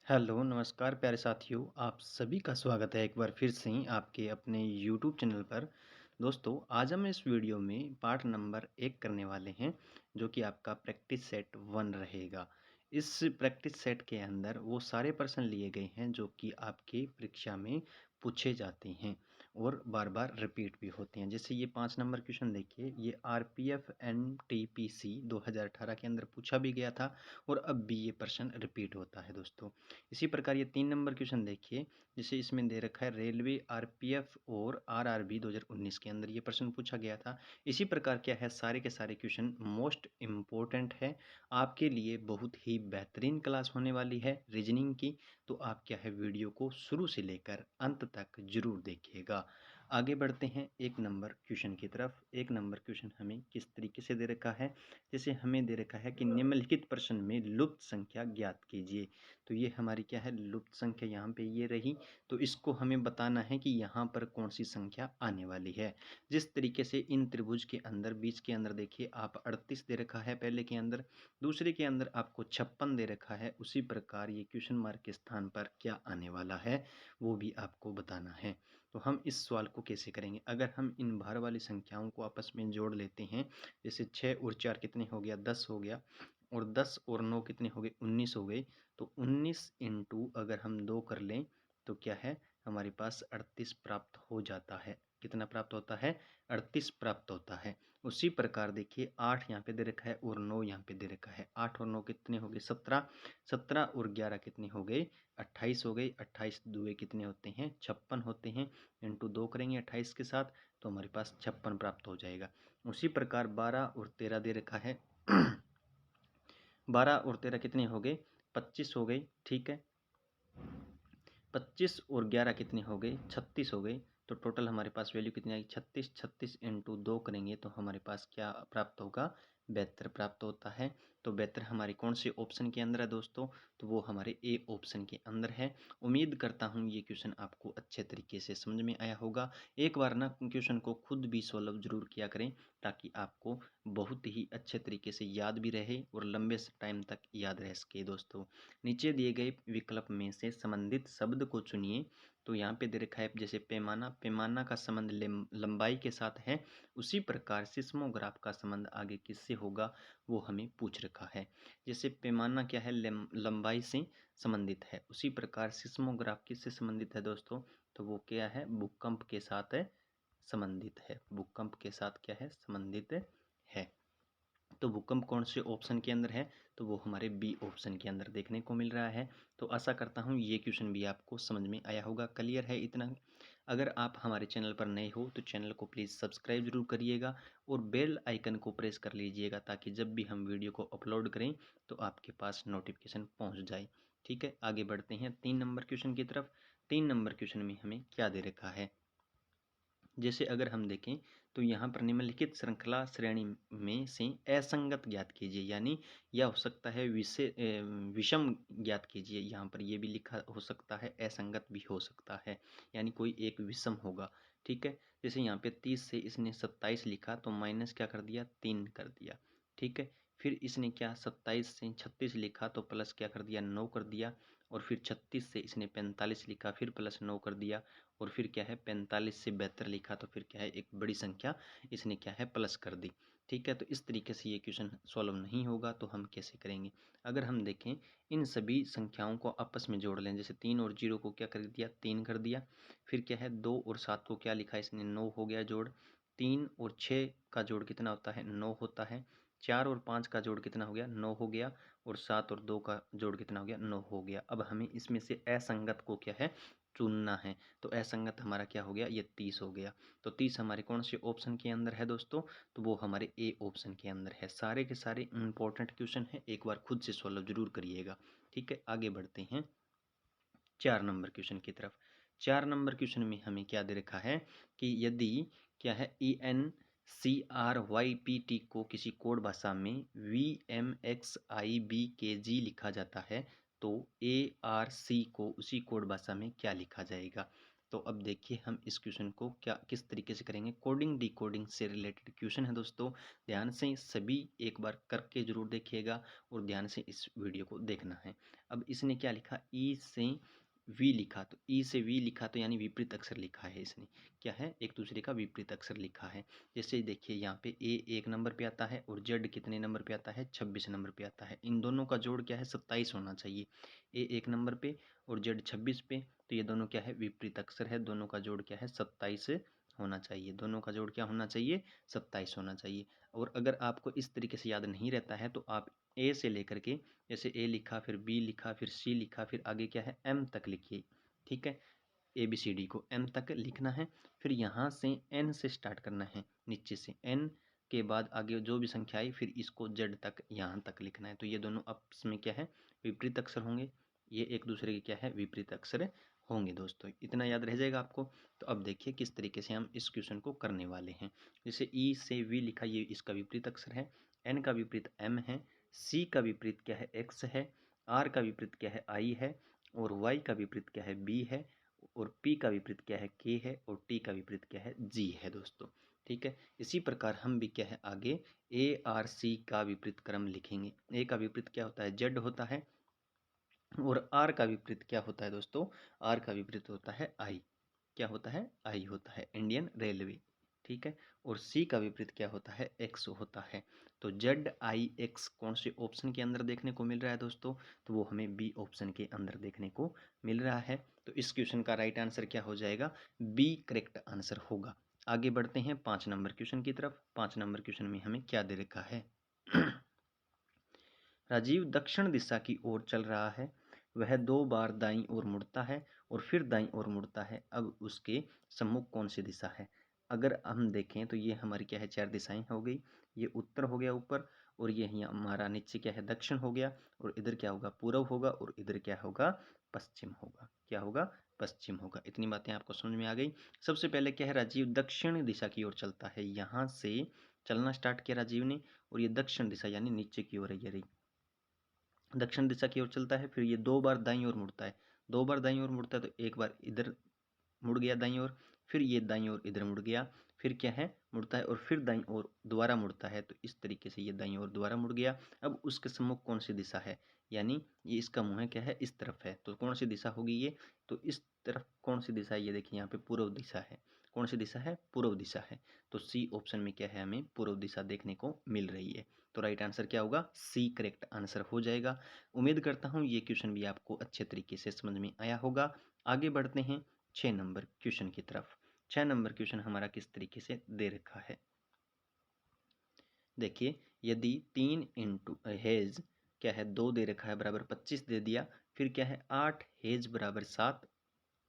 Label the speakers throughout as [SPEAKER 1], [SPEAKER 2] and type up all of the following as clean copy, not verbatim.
[SPEAKER 1] Hello, नमस्कार प्यारे साथियों, आप सभी का स्वागत है एक बार फिर से ही आपके अपने यूट्यूब चैनल पर। दोस्तों, आज हम इस वीडियो में पार्ट नंबर 1 करने वाले हैं, जो कि आपका प्रैक्टिस सेट 1 रहेगा। इस प्रैक्टिस सेट के अंदर वो सारे प्रश्न लिए गए हैं जो कि आपकी परीक्षा में पूछे जाते हैं और बार-बार रिपीट भी होते हैं। जैसे ये 5 नंबर क्वेश्चन देखिए, ये आरपीएफ एनटीपीसी 2018 के अंदर पूछा भी गया था और अब भी ये प्रश्न रिपीट होता है दोस्तों। इसी प्रकार ये 3 नंबर क्वेश्चन देखिए, जैसे इसमें दे रखा है रेलवे आरपीएफ और आरआरबी 2019 के अंदर ये प्रश्न पूछा गया था। इसी प्रकार क्या है, सारे के सारे क्वेश्चन मोस्ट इम्पोर्टेंट है, आपके लिए बहुत ही बेहतरीन क्लास होने वाली है रीजनिंग की। तो आप क्या है, वीडियो को शुरू से लेकर अंत तक जरूर देखिएगा। आगे बढ़ते हैं 1 नंबर क्वेश्चन की तरफ। 1 नंबर क्वेश्चन हमें किस तरीके से दे रखा है, जैसे हमें दे रखा है कि निम्नलिखित प्रश्न में लुप्त संख्या ज्ञात कीजिए। तो ये हमारी क्या है, लुप्त संख्या यहाँ पे ये रही। तो इसको हमें बताना है कि यहाँ पर कौन सी संख्या आने वाली है। जिस तरीके से इन त्रिभुज के अंदर बीच के अंदर देखिए, आप 38 दे रखा है पहले के अंदर, दूसरे के अंदर आपको 56 दे रखा है। उसी प्रकार ये क्वेश्चन मार्क के स्थान पर क्या आने वाला है वो भी आपको बताना है। तो हम इस सवाल को कैसे करेंगे, अगर हम इन भार वाली संख्याओं को आपस में जोड़ लेते हैं, जैसे 6 और 4 कितने हो गया, 10 हो गया, और 10 और 9 कितने हो गए, 19 हो गए। तो 19 इंटू अगर हम 2 कर लें तो क्या है, हमारे पास 38 प्राप्त हो जाता है। कितना प्राप्त होता है, 38 प्राप्त होता है। उसी प्रकार देखिए 8 यहाँ पे दे रखा है और 9 यहाँ पे दे रखा है। 8 और 9 कितने हो गए, 17। 17 और 11 कितने हो गए, 28 हो गए। 28 दुए कितने होते हैं, 56 होते हैं। इंटू 2 करेंगे 28 के साथ तो हमारे पास 56 प्राप्त हो जाएगा। उसी प्रकार 12 और 13 दे रखा है। 12 और 13 कितने हो गए, 25 हो गए। ठीक है, 25 और 11 कितने हो गए, 36 हो गए। तो टोटल हमारे पास वैल्यू कितनी आएगी, 36। 36 इंटू 2 करेंगे तो हमारे पास क्या प्राप्त होगा, 72 प्राप्त होता है। तो 72 हमारे कौन से ऑप्शन के अंदर है दोस्तों, तो वो हमारे ए ऑप्शन के अंदर है। उम्मीद करता हूँ ये क्वेश्चन आपको अच्छे तरीके से समझ में आया होगा। एक बार ना क्वेश्चन को खुद भी सॉल्व जरूर किया करें, ताकि आपको बहुत ही अच्छे तरीके से याद भी रहे और लंबे टाइम तक याद रह सके दोस्तों। नीचे दिए गए विकल्प में से संबंधित शब्द को चुनिए। तो यहाँ पे दे रखा है जैसे पैमाना, पैमाना का संबंध लंबाई के साथ है। उसी प्रकार सिस्मोग्राफ का संबंध आगे किससे होगा वो हमें पूछ रखा है। जैसे पैमाना क्या है, लंबाई से संबंधित है। उसी प्रकार सिस्मोग्राफ किससे संबंधित है दोस्तों, तो वो क्या है, भूकंप के साथ संबंधित है। भूकंप के साथ क्या है, संबंधित है। तो भूकंप कौन से ऑप्शन के अंदर है, तो वो हमारे बी ऑप्शन के अंदर देखने को मिल रहा है। तो आशा करता हूँ ये क्वेश्चन भी आपको समझ में आया होगा, क्लियर है इतना। अगर आप हमारे चैनल पर नए हो तो चैनल को प्लीज़ सब्सक्राइब जरूर करिएगा और बेल आइकन को प्रेस कर लीजिएगा, ताकि जब भी हम वीडियो को अपलोड करें तो आपके पास नोटिफिकेशन पहुँच जाए। ठीक है, आगे बढ़ते हैं 3 नंबर क्वेश्चन की तरफ। 3 नंबर क्वेश्चन में हमें क्या दे रखा है, जैसे अगर हम देखें तो यहाँ पर निम्नलिखित श्रृंखला श्रेणी में से असंगत ज्ञात कीजिए, यानी यह हो सकता है विषम ज्ञात कीजिए। यहाँ पर ये भी लिखा हो सकता है, असंगत भी हो सकता है, यानी कोई एक विषम होगा। ठीक है, जैसे यहाँ पे 30 से इसने 27 लिखा तो माइनस क्या कर दिया, 3 कर दिया। ठीक है, फिर इसने क्या 27 से 36 लिखा तो प्लस क्या कर दिया, 9 कर दिया। और फिर 36 से इसने 45 लिखा, फिर प्लस 9 कर दिया। और फिर क्या है, 45 से 72 लिखा तो फिर क्या है, एक बड़ी संख्या इसने क्या है, प्लस कर दी। ठीक है, तो इस तरीके से ये क्वेश्चन सॉल्व नहीं होगा। तो हम कैसे करेंगे, अगर हम देखें इन सभी संख्याओं को आपस में जोड़ लें, जैसे 3 और 0 को क्या कर दिया, 3 कर दिया। फिर क्या है, 2 और 7 को क्या लिखा इसने, 9 हो गया जोड़। 3 और 6 का जोड़ कितना होता है, 9 होता है। 4 और 5 का जोड़ कितना हो गया, 9 हो गया। और 7 और 2 का जोड़ कितना हो गया, 9 हो गया। अब हमें इसमें से असंगत को क्या है, चुनना है। तो असंगत हमारा क्या हो गया, ये 30 हो गया। तो 30 हमारे कौन से ऑप्शन के अंदर है दोस्तों, तो वो हमारे ए ऑप्शन के अंदर है। सारे के सारे इंपॉर्टेंट क्वेश्चन है, एक बार खुद से सॉल्व जरूर करिएगा। ठीक है, आगे बढ़ते हैं 4 नंबर क्वेश्चन की तरफ। 4 नंबर क्वेश्चन में हमें क्या दे रखा है कि यदि क्या है, ENCRYPT को किसी कोड भाषा में VMXIBKG लिखा जाता है, तो ARC को उसी कोड भाषा में क्या लिखा जाएगा। तो अब देखिए हम इस क्वेश्चन को किस तरीके से करेंगे। कोडिंग डिकोडिंग से रिलेटेड क्वेश्चन है दोस्तों, ध्यान से सभी एक बार करके जरूर देखिएगा और ध्यान से इस वीडियो को देखना है। अब इसने क्या लिखा, ई से वी लिखा, तो ई से वी लिखा तो यानी विपरीत अक्षर लिखा है इसने, क्या है, एक दूसरे का विपरीत अक्षर लिखा है। जैसे देखिए यहाँ पे ए 1 नंबर पे आता है और जेड कितने नंबर पे आता है, 26 नंबर पे आता है। इन दोनों का जोड़ क्या है, 27 होना चाहिए। ए 1 नंबर पे और जेड 26 पे, तो ये दोनों क्या है, विपरीत अक्षर है। दोनों का जोड़ क्या है, 27 होना चाहिए। दोनों का जोड़ क्या होना चाहिए, 27 होना चाहिए। और अगर आपको इस तरीके से याद नहीं रहता है तो आप ए से लेकर के, जैसे ए लिखा, फिर बी लिखा, फिर सी लिखा, फिर आगे क्या है, एम तक लिखिए। ठीक है, ए बी सी डी को एम तक लिखना है। फिर यहाँ से एन से स्टार्ट करना है, नीचे से एन के बाद आगे जो भी संख्या आई फिर इसको जेड तक यहाँ तक लिखना है। तो ये दोनों आपस में क्या है, विपरीत अक्षर होंगे। ये एक दूसरे के क्या है, विपरीत अक्षर होंगे दोस्तों। इतना याद रह जाएगा आपको। तो अब देखिए किस तरीके से हम इस क्वेश्चन को करने वाले हैं। जैसे ई से वी लिखा, ये इसका विपरीत अक्षर है। एन का विपरीत एम है। सी का विपरीत क्या है, एक्स है। आर का विपरीत क्या है, आई है। और वाई का विपरीत क्या है, बी है। और पी का विपरीत क्या है, के है। और टी का विपरीत क्या है, जी है दोस्तों। ठीक है, इसी प्रकार हम भी क्या है आगे ए आर सी का विपरीत क्रम लिखेंगे। ए का विपरीत क्या होता है, जेड होता है। और आर का विपरीत क्या होता है दोस्तों, आर का विपरीत होता है आई। क्या होता है, आई होता है, इंडियन रेलवे। ठीक है, और सी का विपरीत क्या होता है, एक्स होता है। तो जेड आई एक्स कौन से ऑप्शन के अंदर देखने को मिल रहा है दोस्तों, तो वो हमें बी ऑप्शन के अंदर देखने को मिल रहा है। तो इस क्वेश्चन का राइट आंसर क्या हो जाएगा, बी करेक्ट आंसर होगा। आगे बढ़ते हैं 5 नंबर क्वेश्चन की तरफ। 5 नंबर क्वेश्चन में हमें क्या दे रखा है। राजीव दक्षिण दिशा की ओर चल रहा है। वह 2 बार दाईं ओर मुड़ता है और फिर दाईं ओर मुड़ता है। अब उसके सम्मुख कौन सी दिशा है। अगर हम देखें तो ये हमारी क्या है, 4 दिशाएं हो गई। ये उत्तर हो गया ऊपर, और ये यहाँ हमारा नीचे क्या है, दक्षिण हो गया। और इधर क्या होगा, पूर्व होगा। और इधर क्या होगा, पश्चिम होगा। क्या होगा, पश्चिम होगा। इतनी बातें आपको समझ में आ गई। सबसे पहले क्या है, राजीव दक्षिण दिशा की ओर चलता है। यहाँ से चलना स्टार्ट किया राजीव ने, और ये दक्षिण दिशा यानी नीचे की ओर है, ये रही दक्षिण दिशा की ओर चलता है। फिर ये 2 बार दाईं ओर मुड़ता है। 2 बार दाईं ओर मुड़ता है, तो एक बार इधर मुड़ गया दाईं ओर, फिर ये दाईं ओर इधर मुड़ गया, फिर क्या है, मुड़ता है और फिर दाईं ओर दोबारा मुड़ता है। तो इस तरीके से ये दाईं ओर दोबारा मुड़ गया। अब उसके सम्मुख कौन सी दिशा है, यानी ये इसका मुंह है क्या है, इस तरफ है। तो कौन सी दिशा होगी ये, तो इस तरफ कौन सी दिशा है, ये देखिए यहाँ पे पूर्व दिशा है। कौन सी दिशा है, पूर्व दिशा है। तो सी ऑप्शन में क्या है, हमें पूर्व दिशा देखने को मिल रही है। तो राइट आंसर क्या होगा, सी करेक्ट आंसर हो जाएगा। उम्मीद करता हूँ ये क्वेश्चन भी आपको अच्छे तरीके से समझ में आया होगा। आगे बढ़ते हैं 6 नंबर क्वेश्चन की तरफ। 6 नंबर क्वेश्चन हमारा किस तरीके से दे रखा है। देखिए, यदि 3 इंटू हेज क्या है, 2 दे रखा है, बराबर 25 दे दिया। फिर क्या है, 8 हेज बराबर 7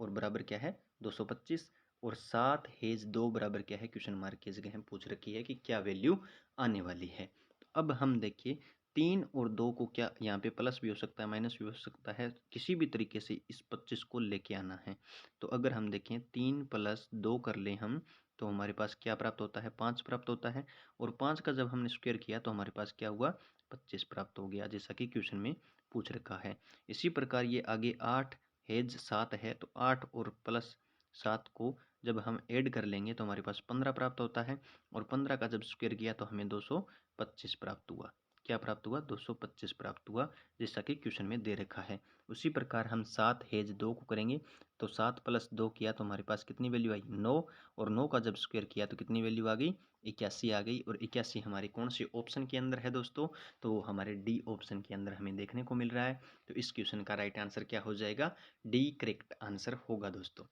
[SPEAKER 1] और बराबर क्या है, 225। और 7 हेज 2 बराबर क्या है, क्वेश्चन मार्क की जगह पूछ रखी है कि क्या वैल्यू आने वाली है। तो अब हम देखिए 3 और 2 को क्या, यहाँ पे प्लस भी हो सकता है, माइनस भी हो सकता है, किसी भी तरीके से इस 25 को लेके आना है। तो अगर हम देखें 3 + 2 कर लें हम, तो हमारे पास क्या प्राप्त होता है, 5 प्राप्त होता है। और 5 का जब हमने स्क्वायर किया तो हमारे पास क्या हुआ, 25 प्राप्त हो गया, जैसा कि क्वेश्चन में पूछ रखा है। इसी प्रकार ये आगे 8 हेज 7 है, तो 8 और प्लस 7 को जब हम ऐड कर लेंगे तो हमारे पास 15 प्राप्त होता है। और 15 का जब स्क्वायर किया तो हमें 225 प्राप्त हुआ। क्या प्राप्त हुआ, 225 प्राप्त हुआ, जैसा कि क्वेश्चन में दे रखा है। उसी प्रकार हम 7 हेज 2 को करेंगे, तो 7 + 2 किया तो हमारे पास कितनी वैल्यू आई, 9। और 9 का जब स्क्वायर किया तो कितनी वैल्यू आ गई, 81 आ गई। और 81 हमारे कौन से ऑप्शन के अंदर है दोस्तों, तो वो हमारे डी ऑप्शन के अंदर हमें देखने को मिल रहा है। तो इस क्वेश्चन का राइट आंसर क्या हो जाएगा, डी करेक्ट आंसर होगा दोस्तों।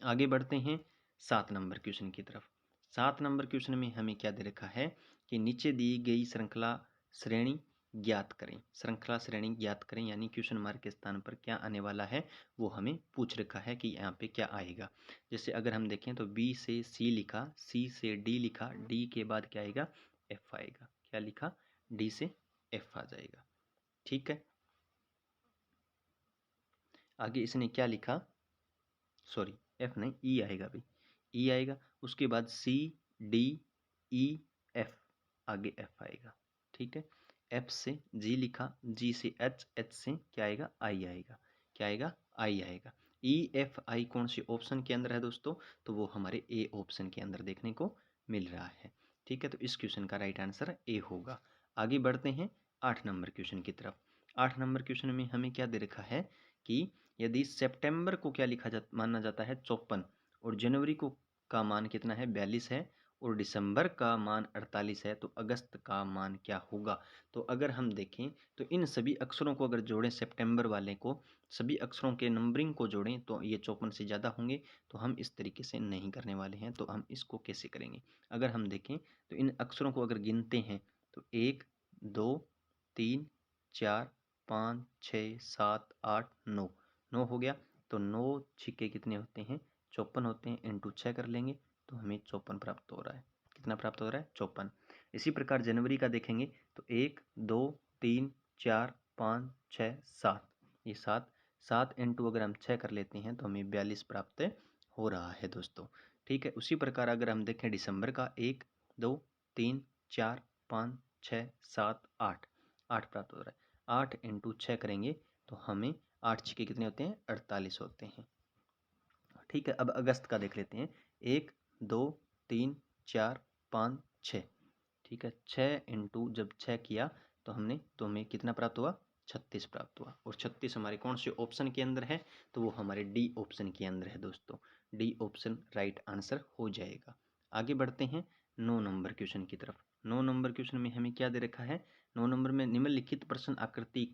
[SPEAKER 1] आगे बढ़ते हैं 7 नंबर क्वेश्चन की तरफ। 7 नंबर क्वेश्चन में हमें क्या दे रखा है कि नीचे दी गई श्रृंखला श्रेणी ज्ञात करें। श्रृंखला श्रेणी ज्ञात करें, यानी क्वेश्चन मार्क के स्थान पर क्या आने वाला है वो हमें पूछ रखा है कि यहाँ पे क्या आएगा। जैसे अगर हम देखें तो बी से सी लिखा, सी से डी लिखा, डी के बाद क्या आएगा, एफ आएगा। क्या लिखा, डी से एफ आ जाएगा। ठीक है, आगे इसने क्या लिखा, सॉरी एफ नहीं, ई आएगा भाई, ई आएगा। उसके बाद सी डी ई एफ, आगे एफ आएगा। ठीक है, एफ से जी लिखा, जी से एच, एच से क्या आएगा, आई आएगा। क्या आएगा, आई आएगा। EFI कौन सी ऑप्शन के अंदर है दोस्तों, तो वो हमारे ए ऑप्शन के अंदर देखने को मिल रहा है। ठीक है, तो इस क्वेश्चन का राइट आंसर ए होगा। आगे बढ़ते हैं 8 नंबर क्वेश्चन की तरफ। 8 नंबर क्वेश्चन में हमें क्या दे रखा है कि यदि सितंबर को क्या माना जाता है 54, और जनवरी को का मान कितना है 42 है, और दिसंबर का मान 48 है, तो अगस्त का मान क्या होगा। तो अगर हम देखें तो इन सभी अक्षरों को अगर जोड़ें, सितंबर वाले को सभी अक्षरों के नंबरिंग को जोड़ें तो ये 54 से ज़्यादा होंगे। तो हम इस तरीके से नहीं करने वाले हैं। तो हम इसको कैसे करेंगे, अगर हम देखें तो इन अक्षरों को अगर गिनते हैं तो 1 2 3 4 5 6 7 8 9, 9 हो गया। तो 9 छिक्के कितने होते हैं 54 होते हैं, इंटू 6 कर लेंगे तो हमें 54 प्राप्त हो रहा है। कितना प्राप्त हो रहा है 54। इसी प्रकार जनवरी का देखेंगे तो 1 2 3 4 5 6 7, ये 7, 7 इंटू अगर हम 6 कर लेते हैं तो हमें 42 प्राप्त हो रहा है दोस्तों। ठीक है, उसी प्रकार अगर हम देखें दिसंबर का 1 2 3 4 5 6 7 8, 8 प्राप्त हो रहा है। 8 इंटू 6 करेंगे तो हमें 8 छिके कितने होते हैं 48 होते हैं। ठीक है, अब अगस्त का देख लेते हैं 1 2 3 4 5 6। ठीक है, 6 इंटू जब 6 किया तो हमें कितना प्राप्त हुआ 36 प्राप्त हुआ। और 36 हमारे कौन से ऑप्शन के अंदर है, तो वो हमारे डी ऑप्शन के अंदर है दोस्तों। डी ऑप्शन राइट आंसर हो जाएगा। आगे बढ़ते हैं 9 नंबर क्वेश्चन की तरफ। 9 नंबर क्वेश्चन में हमें क्या दे रखा है, 9 नंबर में निम्नलिखित प्रश्न आकृति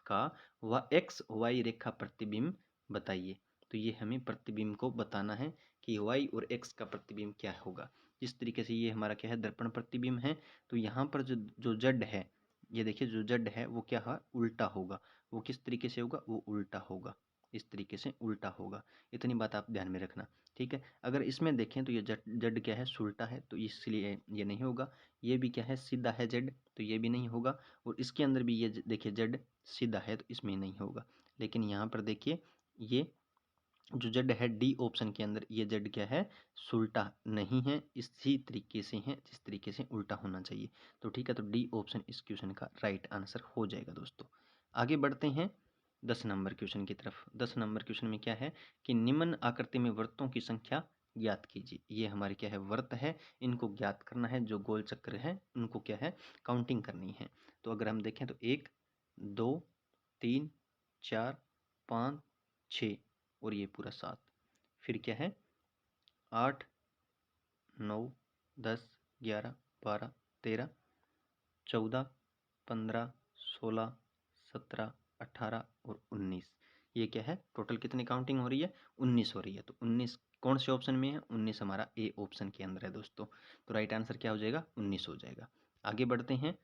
[SPEAKER 1] का व एक्स वाई रेखा प्रतिबिंब बताइए। तो ये हमें प्रतिबिंब को बताना है कि y और x का प्रतिबिंब क्या होगा। जिस तरीके से ये हमारा क्या है दर्पण प्रतिबिंब है, तो यहाँ पर जो जड है, ये देखिए जो जड है वो क्या है उल्टा होगा। वो किस तरीके से होगा, वो उल्टा होगा, इस तरीके से उल्टा होगा। इतनी बात आप ध्यान में रखना। ठीक है, अगर इसमें देखें तो ये जड क्या है सुल्टा है, तो इसलिए ये नहीं होगा। ये भी क्या है सीधा है जड, तो ये भी नहीं होगा। और इसके अंदर भी ये देखिए जड सीधा है, तो इसमें नहीं होगा। लेकिन यहाँ पर देखिए ये जो जेड है डी ऑप्शन के अंदर, ये जेड क्या है सुल्टा नहीं है, इसी तरीके से है जिस तरीके से उल्टा होना चाहिए। तो ठीक है, तो डी ऑप्शन इस क्वेश्चन का राइट आंसर हो जाएगा दोस्तों। आगे बढ़ते हैं 10 नंबर क्वेश्चन की तरफ। 10 नंबर क्वेश्चन में क्या है कि निम्न आकृति में वृत्तों की संख्या ज्ञात कीजिए। ये हमारे क्या है वृत्त है, इनको ज्ञात करना है। जो गोल चक्र है उनको क्या है काउंटिंग करनी है। तो अगर हम देखें तो 1 2 3 4 5 6 और ये पूरा 7, फिर क्या है 8 9 10 11 12 13 14 15 16 17 18 और 19। ये क्या है टोटल कितनी काउंटिंग हो रही है 19 हो रही है। तो 19 कौन से ऑप्शन में है, 19 हमारा ए ऑप्शन के अंदर है दोस्तों। तो राइट आंसर क्या हो जाएगा 19 हो जाएगा। आगे बढ़ते हैं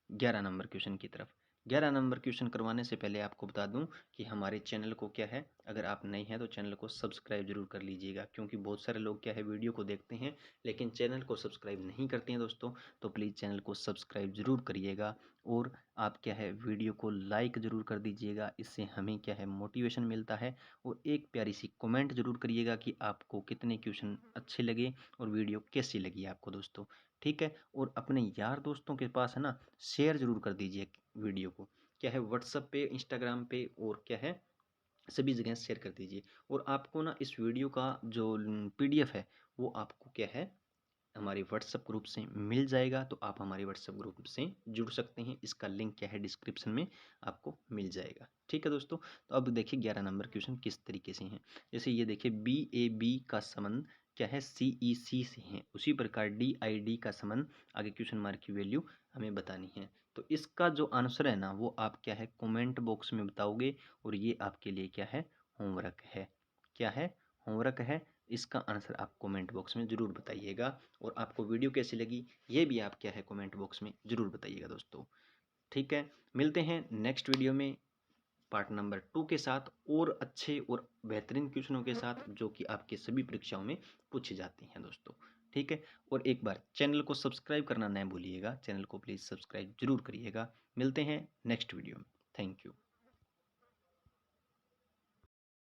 [SPEAKER 1] 11 नंबर क्वेश्चन की तरफ। 11 नंबर क्वेश्चन करवाने से पहले आपको बता दूं कि हमारे चैनल को क्या है, अगर आप नए हैं तो चैनल को सब्सक्राइब जरूर कर लीजिएगा। क्योंकि बहुत सारे लोग क्या है वीडियो को देखते हैं लेकिन चैनल को सब्सक्राइब नहीं करते हैं दोस्तों। तो प्लीज़ चैनल को सब्सक्राइब जरूर करिएगा। और आप क्या है वीडियो को लाइक ज़रूर कर दीजिएगा, इससे हमें क्या है मोटिवेशन मिलता है। और एक प्यारी सी कमेंट जरूर करिएगा कि आपको कितने क्वेश्चन अच्छे लगे और वीडियो कैसी लगी आपको दोस्तों। ठीक है, और अपने यार दोस्तों के पास है ना शेयर जरूर कर दीजिए वीडियो को। क्या है व्हाट्सएप पे, इंस्टाग्राम पे और क्या है सभी जगह शेयर कर दीजिए। और आपको ना इस वीडियो का जो PDF है वो आपको क्या है हमारे व्हाट्सएप ग्रुप से मिल जाएगा। तो आप हमारे व्हाट्सएप ग्रुप से जुड़ सकते हैं, इसका लिंक क्या है डिस्क्रिप्शन में आपको मिल जाएगा। ठीक है दोस्तों, तो अब देखिए 11 नंबर क्वेश्चन किस तरीके से हैं। जैसे ये देखिए BAB का संबंध क्या है CEC से है, उसी प्रकार DID का संबंध आगे क्वेश्चन मार्क की वैल्यू हमें बतानी है। तो इसका जो आंसर है ना वो आप क्या है कमेंट बॉक्स में बताओगे। और ये आपके लिए क्या है होमवर्क है, क्या है होमवर्क है। इसका आंसर आप कमेंट बॉक्स में ज़रूर बताइएगा। और आपको वीडियो कैसी लगी ये भी आप क्या है कमेंट बॉक्स में ज़रूर बताइएगा दोस्तों। ठीक है, मिलते हैं नेक्स्ट वीडियो में पार्ट नंबर 2 के साथ और अच्छे और बेहतरीन क्वेश्चनों के साथ जो कि आपके सभी परीक्षाओं में पूछे जाते हैं दोस्तों। ठीक है, और एक बार चैनल को सब्सक्राइब करना न भूलिएगा, चैनल को प्लीज़ सब्सक्राइब जरूर करिएगा। मिलते हैं नेक्स्ट वीडियो में। Thank you.